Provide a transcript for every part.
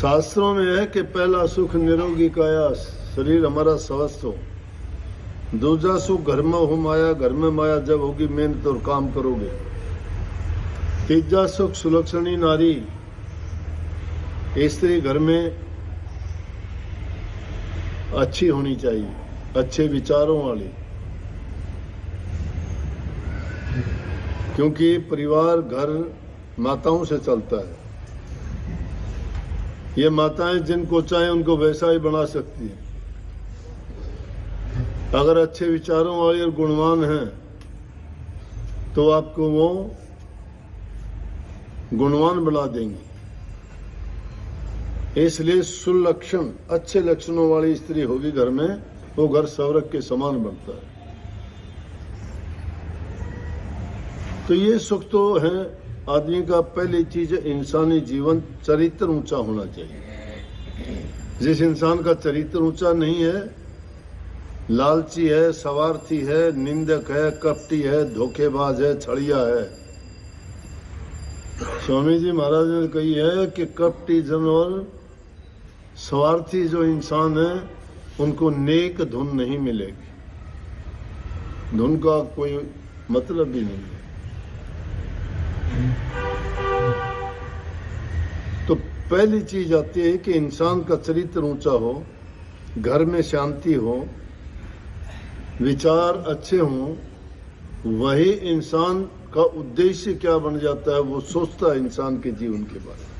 शास्त्रों में है कि पहला सुख निरोगी काया, शरीर हमारा स्वस्थ हो। दूसरा सुख घर में हो माया, घर में माया जब होगी मेहनत और काम करोगे। तीसरा सुख सुलक्षणी नारी, स्त्री घर में अच्छी होनी चाहिए, अच्छे विचारों वाली, क्योंकि परिवार घर माताओं से चलता है। ये माताएं जिनको चाहे उनको वैसा ही बना सकती है। अगर अच्छे विचारों वाली और गुणवान हैं तो आपको वो गुणवान बना देंगी। इसलिए सुलक्षण, अच्छे लक्षणों वाली स्त्री होगी घर में, वो घर स्वर्ग के समान बनता है। तो ये सुख तो है आदमी का। पहली चीज इंसानी जीवन चरित्र ऊंचा होना चाहिए। जिस इंसान का चरित्र ऊंचा नहीं है, लालची है, स्वार्थी है, निंदक है, कपटी है, धोखेबाज है, छड़िया है। स्वामी जी महाराज ने कही है कि कपटी जन और स्वार्थी जो इंसान है उनको नेक धुन नहीं मिलेगी। धुन का कोई मतलब भी नहीं है। तो पहली चीज आती है कि इंसान का चरित्र ऊंचा हो, घर में शांति हो, विचार अच्छे हों। वही इंसान का उद्देश्य क्या बन जाता है, वो सोचता है इंसान के जीवन के बारे में।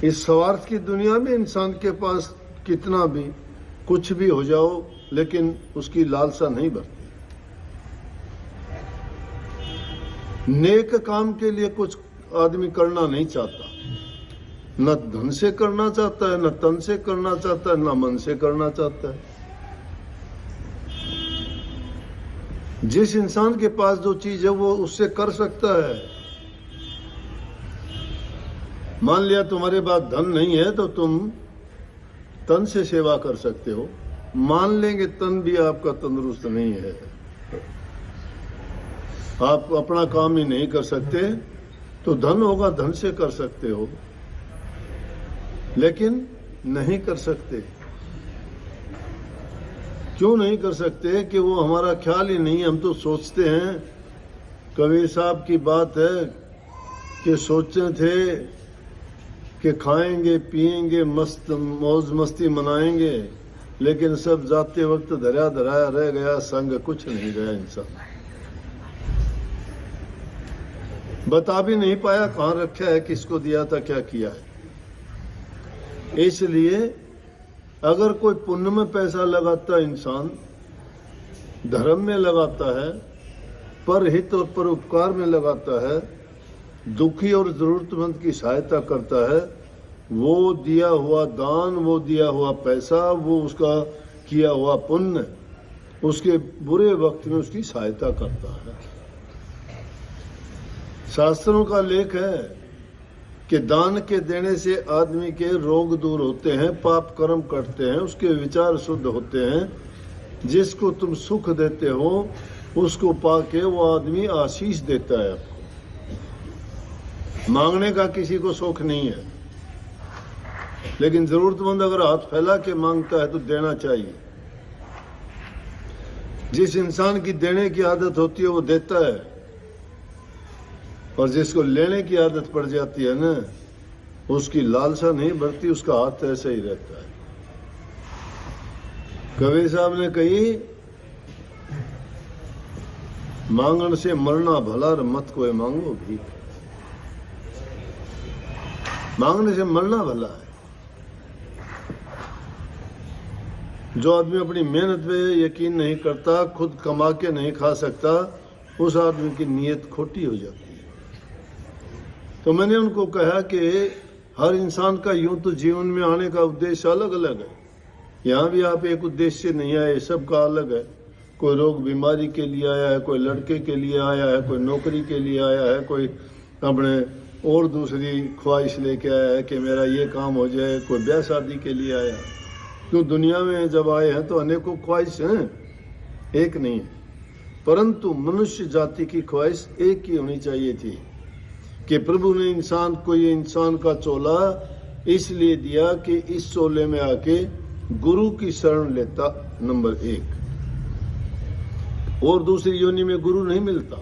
इस स्वार्थ की दुनिया में इंसान के पास कितना भी कुछ भी हो जाओ, लेकिन उसकी लालसा नहीं बढ़ती। नेक काम के लिए कुछ आदमी करना नहीं चाहता, न धन से करना चाहता है, न तन से करना चाहता है, न मन से करना चाहता है। जिस इंसान के पास जो चीज है वो उससे कर सकता है। मान लिया तुम्हारे पास धन नहीं है तो तुम तन से सेवा कर सकते हो। मान लेंगे तन भी आपका तंदुरुस्त नहीं है, आप अपना काम ही नहीं कर सकते, तो धन होगा, धन से कर सकते हो, लेकिन नहीं कर सकते। क्यों नहीं कर सकते? कि वो हमारा ख्याल ही नहीं। हम तो सोचते हैं, कबीर साहब की बात है कि सोचे थे कि खाएंगे पिएंगे, मस्त मौज मस्ती मनाएंगे, लेकिन सब जाते वक्त धरा धराया रह गया, संग कुछ नहीं रहा। इंसान बता भी नहीं पाया कहाँ रखा है, किसको दिया था, क्या किया है। इसलिए अगर कोई पुण्य में पैसा लगाता है इंसान, धर्म में लगाता है, परहित और परोपकार में लगाता है, दुखी और जरूरतमंद की सहायता करता है, वो दिया हुआ दान, वो दिया हुआ पैसा, वो उसका किया हुआ पुण्य उसके बुरे वक्त में उसकी सहायता करता है। शास्त्रों का लेख है कि दान के देने से आदमी के रोग दूर होते हैं, पाप कर्म कटते हैं, उसके विचार शुद्ध होते हैं। जिसको तुम सुख देते हो उसको पाके वो आदमी आशीष देता है आपको। मांगने का किसी को शौक नहीं है, लेकिन जरूरतमंद अगर हाथ फैला के मांगता है तो देना चाहिए। जिस इंसान की देने की आदत होती है वो देता है, और जिसको लेने की आदत पड़ जाती है ना, उसकी लालसा नहीं बढ़ती, उसका हाथ ऐसे ही रहता है। कबीर साहब ने कही, मांगन से मरना भला, मत कोई मांगो भीख। मांगने से मरना भला है। जो आदमी अपनी मेहनत पे यकीन नहीं करता, खुद कमा के नहीं खा सकता, उस आदमी की नीयत खोटी हो जाती है। तो मैंने उनको कहा कि हर इंसान का यूं तो जीवन में आने का उद्देश्य अलग अलग है। यहाँ भी आप एक उद्देश्य से नहीं आए, सबका अलग है। कोई रोग बीमारी के लिए आया है, कोई लड़के के लिए आया है, कोई नौकरी के लिए आया है, कोई अपने और दूसरी ख्वाहिश लेके आया है कि मेरा ये काम हो जाए, कोई ब्याह शादी के लिए आया है। तो दुनिया में जब आए हैं तो अनेकों ख्वाहिश हैं, एक नहीं है। परंतु मनुष्य जाति की ख्वाहिश एक ही होनी चाहिए थी कि प्रभु ने इंसान को ये इंसान का चोला इसलिए दिया कि इस चोले में आके गुरु की शरण लेता, नंबर 1। और दूसरी योनि में गुरु नहीं मिलता।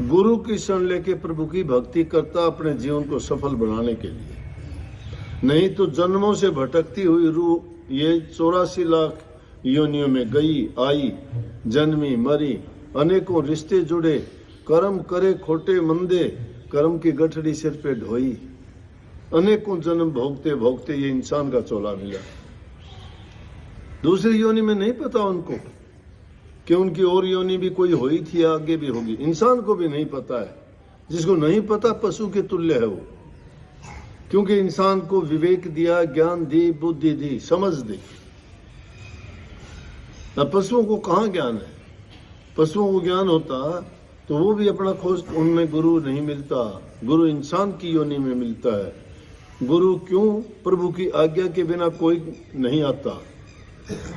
गुरु की शरण लेके प्रभु की भक्ति करता अपने जीवन को सफल बनाने के लिए। नहीं तो जन्मों से भटकती हुई रूह ये 84 लाख योनियों में गई आई, जन्मी मरी, अनेकों रिश्ते जुड़े, कर्म करे खोटे मंदे, कर्म की गठड़ी सिर पे ढोई, अनेकों जन्म भोगते भोगते ये इंसान का चोला मिला। दूसरी योनि में नहीं पता उनको कि उनकी और योनि भी कोई हुई थी, आगे भी होगी। इंसान को भी नहीं पता है। जिसको नहीं पता पशु के तुल्य है वो, क्योंकि इंसान को विवेक दिया, ज्ञान दी, बुद्धि दी, समझ दी। अब पशुओं को कहाँ ज्ञान है? पशुओं को ज्ञान होता तो वो भी अपना खोज, उनमें गुरु नहीं मिलता। गुरु इंसान की योनि में मिलता है। गुरु क्यों? प्रभु की आज्ञा के बिना कोई नहीं आता।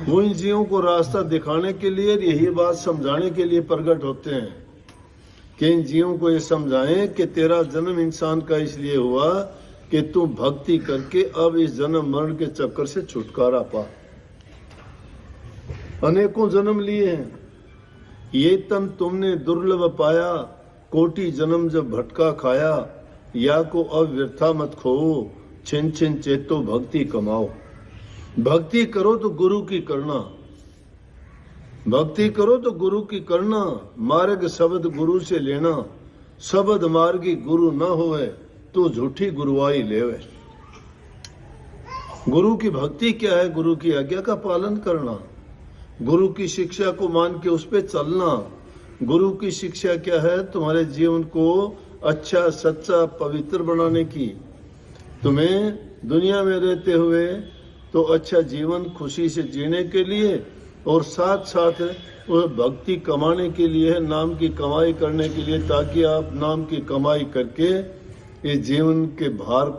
वो इन जीवों को रास्ता दिखाने के लिए, यही बात समझाने के लिए प्रकट होते हैं कि इन जीवों को ये समझाएं कि तेरा जन्म इंसान का इसलिए हुआ कि तू भक्ति करके अब इस जन्म मरण के चक्कर से छुटकारा पा। अनेकों जन्म लिए हैं, ये तन तुमने दुर्लभ पाया, कोटि जन्म जब भटका खाया, या को अब व्यर्था मत खो, छिन छिन चेतो भक्ति कमाओ। भक्ति करो तो गुरु की करना, भक्ति करो तो गुरु की करना। मार्ग शब्द गुरु से लेना, शब्द मार्गी गुरु न होवे तो झूठी गुरुआई लेवे। गुरु की भक्ति क्या है? गुरु की आज्ञा का पालन करना, गुरु की शिक्षा को मान के उस पे चलना। गुरु की शिक्षा क्या है? तुम्हारे जीवन को अच्छा, सच्चा, पवित्र बनाने की। तुम्हें दुनिया में रहते हुए तो अच्छा जीवन खुशी से जीने के लिए, और साथ साथ वो भक्ति कमाने के लिए है, नाम की कमाई करने के लिए, ताकि आप नाम की कमाई करके इस जीवन के भार को